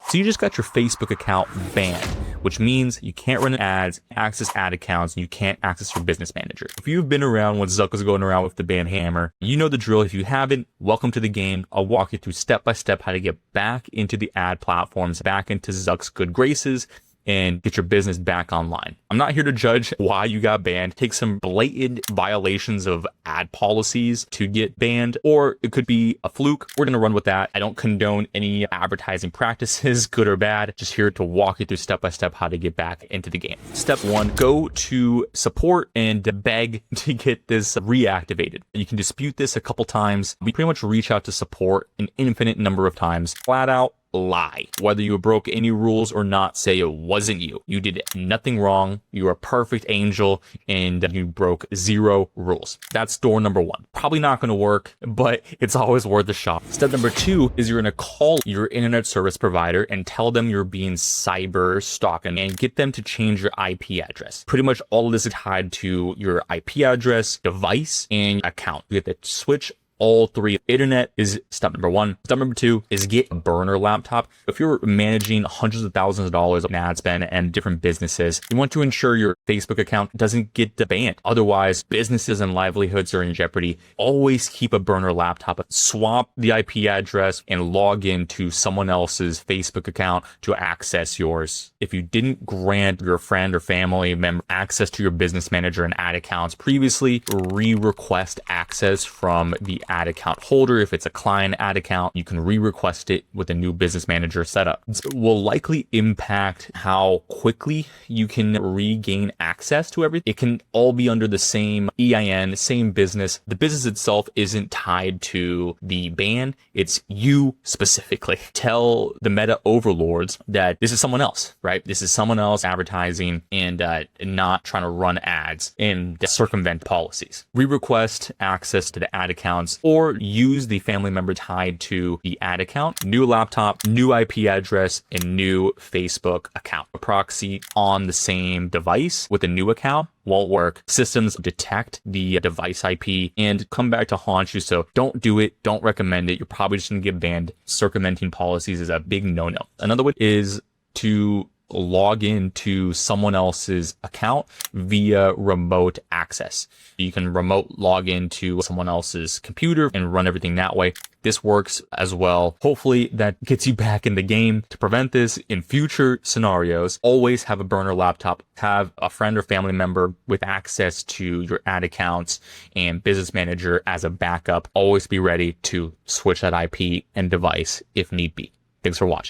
So you just got your Facebook account banned, which means you can't run ads, access ad accounts, and you can't access your business manager. If you've been around when Zuck was going around with the ban hammer, you know the drill. If you haven't, welcome to the game. I'll walk you through step by step how to get back into the ad platforms, back into Zuck's good graces, and get your business back online. I'm not here to judge why you got banned. Take some blatant violations of ad policies to get banned, or it could be a fluke. We're going to run with that. I don't condone any advertising practices, good or bad. Just here to walk you through step by step how to get back into the game. Step 1, go to support and beg to get this reactivated. You can dispute this a couple times. We pretty much reach out to support an infinite number of times. Flat out lie. Whether you broke any rules or not, say it wasn't you. You did nothing wrong. You're a perfect angel and you broke 0 rules. That's door number 1. Probably not going to work, but it's always worth a shot. Step number 2 is you're going to call your internet service provider and tell them you're being cyber stalked and get them to change your IP address. Pretty much all of this is tied to your IP address, device, and account. You have to switch all 3. Internet is step number 1. Step number 2 is get a burner laptop. If you're managing hundreds of thousands of dollars of ad spend and different businesses, you want to ensure your Facebook account doesn't get banned. Otherwise, businesses and livelihoods are in jeopardy. Always keep a burner laptop. Swap the IP address and log into someone else's Facebook account to access yours. If you didn't grant your friend or family member access to your business manager and ad accounts previously, re-request access from the ad account holder. If it's a client ad account, you can re-request it with a new business manager setup. It will likely impact how quickly you can regain access to everything. It can all be under the same EIN, same business. The business itself isn't tied to the ban. It's you specifically. Tell the meta overlords that this is someone else, right? This is someone else advertising and not trying to run ads and circumvent policies. Re-request access to the ad accounts or use the family member tied to the ad account, new laptop, new IP address, and new Facebook account. A proxy on the same device with a new account won't work. Systems detect the device IP and come back to haunt you. So don't do it. Don't recommend it. You're probably just going to get banned. Circumventing policies is a big no-no. Another one is to log into someone else's account via remote access. You can remote log into someone else's computer and run everything that way. This works as well. Hopefully that gets you back in the game. To prevent this in future scenarios, always have a burner laptop, have a friend or family member with access to your ad accounts and business manager as a backup. Always be ready to switch that IP and device if need be. Thanks for watching.